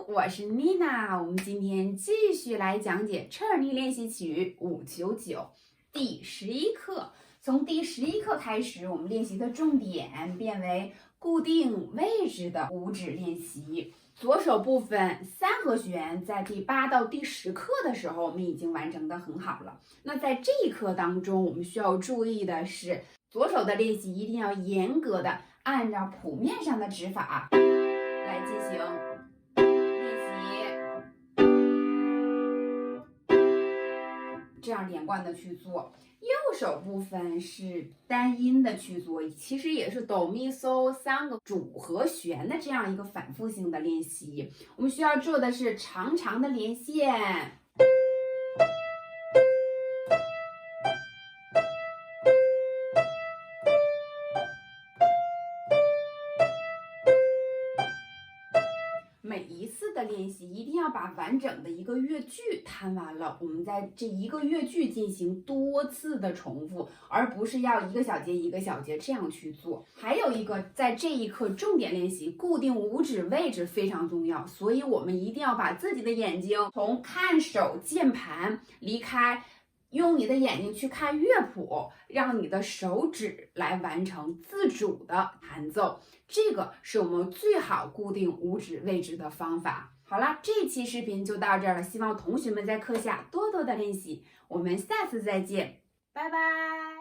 我是妮娜，我们今天继续来讲解车尔尼练习曲599第11课。从第11课开始，我们练习的重点变为固定位置的五指练习。左手部分3和弦，在第8到第10课的时候，我们已经完成的很好了。那在这一课当中，我们需要注意的是，左手的练习一定要严格的按照谱面上的指法来进行这样连贯的去做。右手部分是单音的去做，其实也是哆咪嗦3个主和弦的这样一个反复性的练习。我们需要做的是长长的连线，每一次的练习一定要把完整的一个乐句弹完了，我们在这一个乐句进行多次的重复，而不是要一个小节一个小节这样去做。还有一个，在这一课重点练习固定五指位置非常重要，所以我们一定要把自己的眼睛从看手键盘离开，用你的眼睛去看乐谱，让你的手指来完成自主的弹奏，这个是我们最好固定五指位置的方法。好了，这期视频就到这儿了，希望同学们在课下多多的练习，我们下次再见，拜拜。